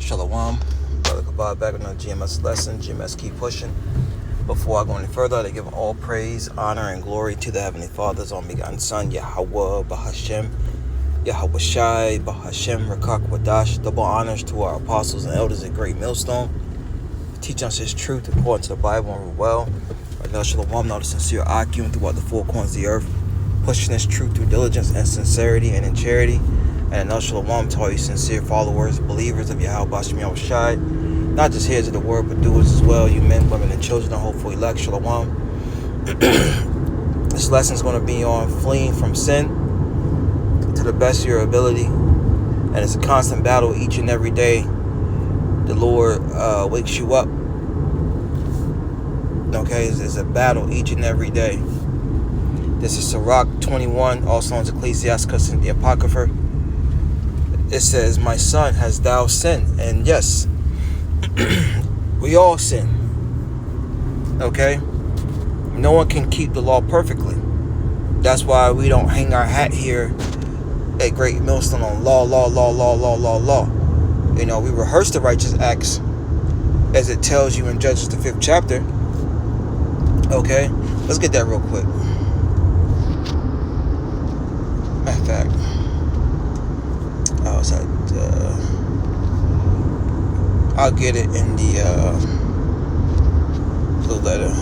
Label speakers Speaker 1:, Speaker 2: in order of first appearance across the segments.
Speaker 1: Shalom. Brother Kabad back on another GMS lesson. GMS keep pushing. Before I go any further, I give all praise, honor, and glory to the Heavenly Father's only begotten Son, Yahweh, Bahashem, Yahweh Shai, Bahashem, Rakak Wadash. Double honors to our apostles and elders at Great Millstone. Teach us His truth according to the Bible and rule well. Shalom, now the sincere Akim throughout the four corners of the earth, pushing His truth through diligence and sincerity and in charity. And Shalom to all you sincere followers, believers of Yahweh Bashem Yahweh Shai, not just hearers of the word, but doers as well, you men, women, and children, and hopeful elect. Shalom. This lesson is going to be on fleeing from sin to the best of your ability. And it's a constant battle each and every day. The Lord wakes you up. Okay, it's a battle each and every day. This is Sirach 21, also known as Ecclesiasticus in the Apocrypha. It says, "My son, hast thou sinned?" And yes, we all sin. Okay? No one can keep the law perfectly. That's why we don't hang our hat here at Great Millstone on law. You know, we rehearse the righteous acts as it tells you in Judges the 5th chapter. Okay? Let's get that real quick. Matter of fact, I'll get it in the blue letter.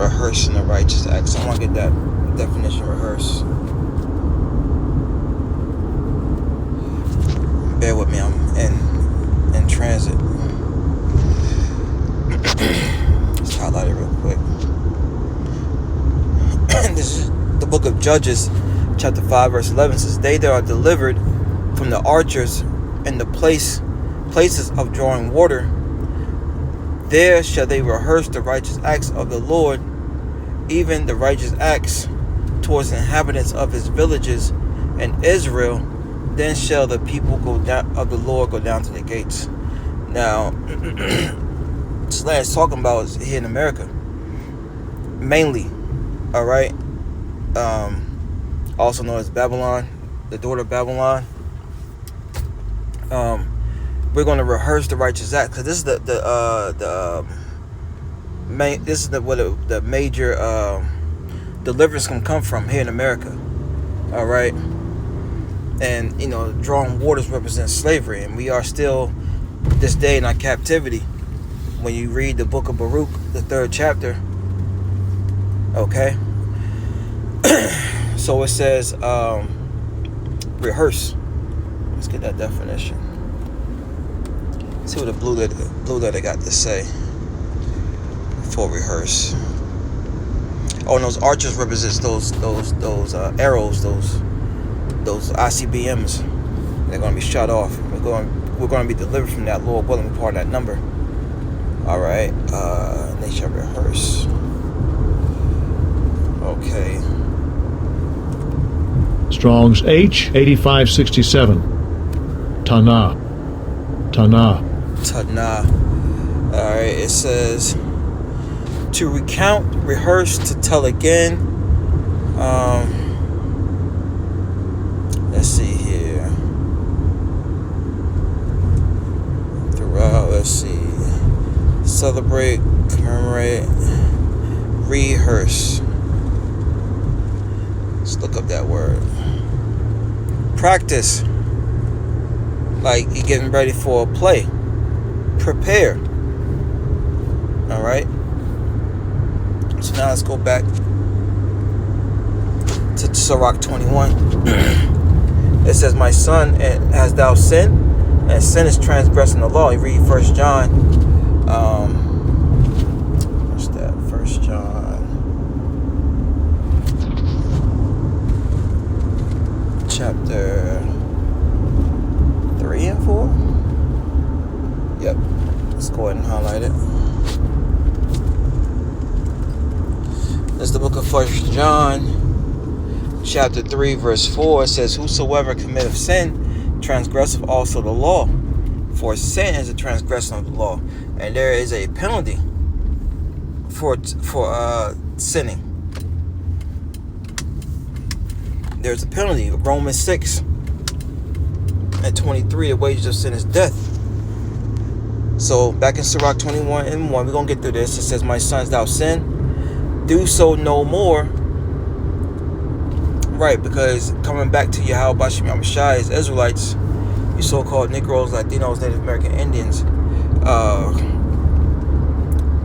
Speaker 1: Rehearsing the righteous acts. I want to get that definition rehearsed. Bear with me, I'm in transit. Let's highlight it real quick. This is the book of Judges, chapter 5, verse 11 says, "They that are delivered from the archers in the places of drawing water, there shall they rehearse the righteous acts of the Lord, even the righteous acts towards the inhabitants of his villages in Israel. Then shall the people of the Lord go down to the gates." Now, this land is talking about is here in America, mainly. All right. Also known as Babylon, the daughter of Babylon. We're going to rehearse the righteous act, because this is the where the major deliverance can come from here in America. All right, and you know, drawing waters represents slavery, and we are still this day in our captivity. When you read the book of Baruch, the 3rd chapter. Okay. So it says, rehearse. Let's get that definition. See what the blue letter got to say for rehearse. Oh, and those archers represents those arrows, those ICBMs. They're going to be shot off. We're going to be delivered from that. Lord willing, we're part of that number. All right. They shall rehearse. Okay.
Speaker 2: Strong's H 8567. Tanah.
Speaker 1: Alright, it says to recount, rehearse, to tell again. Let's see here. Throughout, let's see. Celebrate, commemorate, rehearse. Let's look up that word. Practice. Like you're getting ready for a play. Prepare. Alright. So now let's go back to Sirach 21. It says, "My son, hast thou sinned? And sin is transgressing the law." You read 1 John. What's that? 1 John. Chapter 3 and 4. Yep. Let's go ahead and highlight it. This is the book of 1 John, chapter 3, verse 4. It says, "Whosoever committeth sin, transgresseth also the law. For sin is a transgression of the law, and there is a penalty for sinning." There's a penalty. Romans 6 and 23, the wages of sin is death. So back in Sirach 21 and 1, we're going to get through this. It says, my sons, thou sin, do so no more. Right, because coming back to Yahweh Bashim Yamashai's Israelites, you so-called Negroes, Latinos, Native American Indians,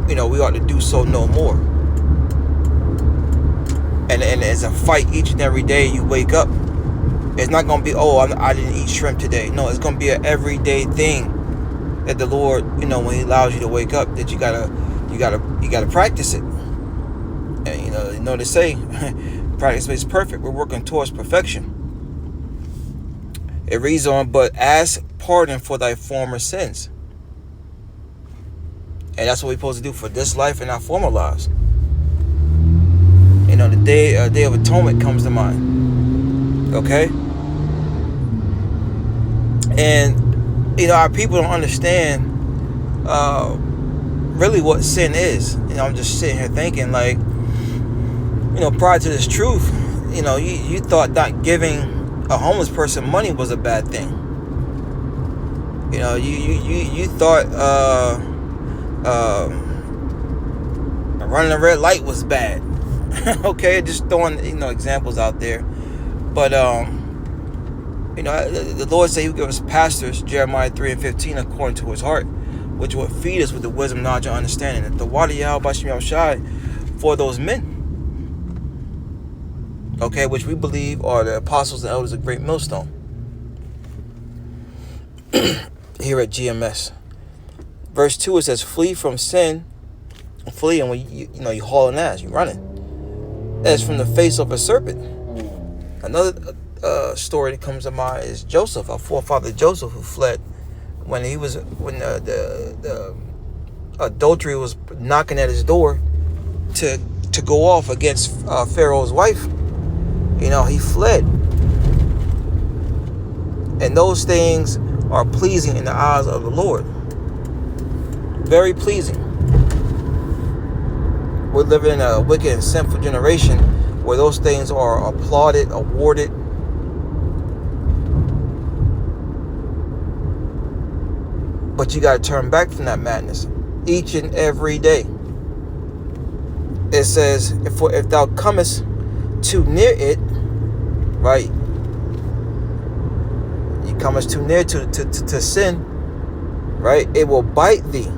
Speaker 1: we ought to do so no more. And it's a fight each and every day you wake up. It's not going to be, I didn't eat shrimp today. No, it's going to be an everyday thing that the Lord, when He allows you to wake up, that you gotta practice it. And they say, practice makes perfect. We're working towards perfection. It reads on, but ask pardon for thy former sins. And that's what we're supposed to do for this life and our former lives. The day of atonement comes to mind. Okay? And our people don't understand really what sin is. I'm just sitting here thinking, prior to this truth, you thought not giving a homeless person money was a bad thing. You thought running a red light was bad. Okay, just throwing examples out there. But the Lord said He would give us pastors, Jeremiah 3:15, according to His heart, which would feed us with the wisdom, knowledge, and understanding. And the water Yahweh Bashim Yahushai for those men. Okay, which we believe are the apostles and elders of Great Millstone. Here at GMS. Verse 2, it says, flee from sin. Flee, and when you hauling ass, you running. As from the face of a serpent. Another story that comes to mind is Joseph, our forefather Joseph, who fled when the adultery was knocking at his door to go off against Pharaoh's wife. He fled. And those things are pleasing in the eyes of the Lord. Very pleasing. We're living in a wicked and sinful generation where those things are applauded, awarded. But you got to turn back from that madness each and every day. It says, if thou comest too near it, right? You comest too near to sin, right? It will bite thee.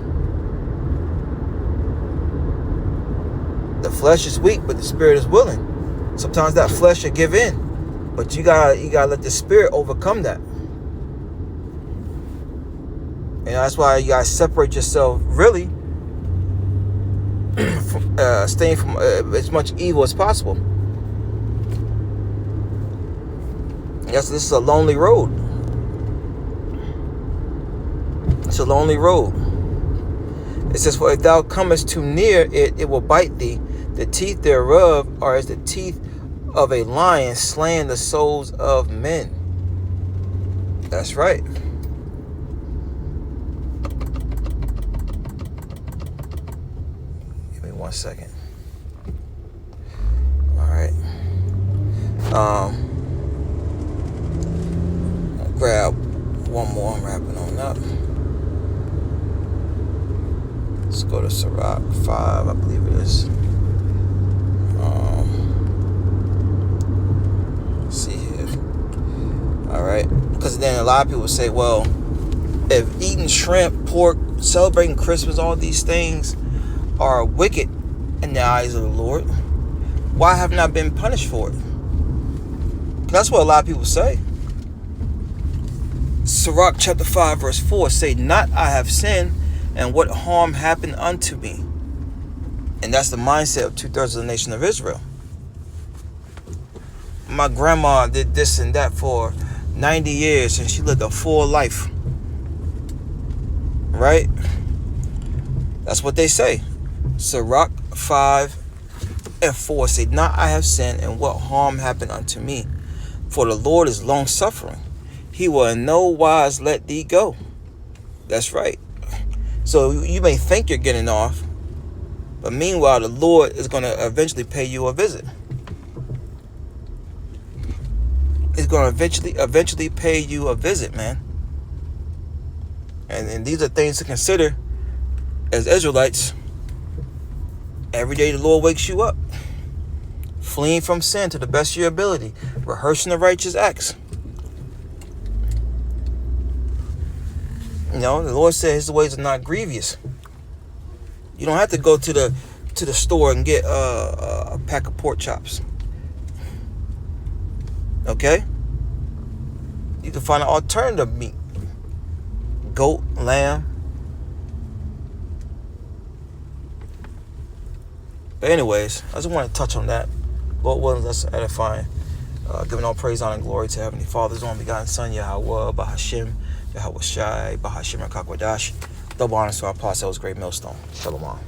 Speaker 1: The flesh is weak, but the spirit is willing. Sometimes that flesh should give in, but you gotta let the spirit overcome that. That's why you gotta separate yourself, really, from staying from as much evil as possible. Yes, this is a lonely road. It's a lonely road. It says, for if thou comest too near it, it will bite thee. The teeth thereof are as the teeth of a lion, slaying the souls of men. That's right. Give me 1 second. All right. I'll grab one more. I'm wrapping on up. Let's go to Sirach 5, I believe it is. Let's see here. Alright. Because then a lot of people say, well, if eating shrimp, pork, celebrating Christmas, all these things are wicked in the eyes of the Lord, why have not been punished for it? That's what a lot of people say. Sirach chapter 5 verse 4 say, not I have sinned, and what harm happened unto me? And that's the mindset of 2/3 of the nation of Israel. My grandma did this and that for 90 years, and she lived a full life. Right? That's what they say. Sirach 5 and 4 say, not I have sinned, and what harm happened unto me? For the Lord is long suffering. He will in no wise let thee go. That's right. So you may think you're getting off, but meanwhile, the Lord is going to eventually pay you a visit. is going to eventually pay you a visit, man. And these are things to consider as Israelites. Every day the Lord wakes you up, fleeing from sin to the best of your ability, rehearsing the righteous acts. You know, the Lord said his ways are not grievous. You don't have to go to the store and get a pack of pork chops. Okay? You can find an alternative meat. Goat, lamb. But anyways, I just want to touch on that. Lord willing, that's edifying. Giving all praise, honor, and glory to Heavenly Father's only begotten Son, Yahweh, Bahashim, Yahweh Shai, Bahashim, and Kakwadash. Double honors to our apostles, great millstone. Shalom.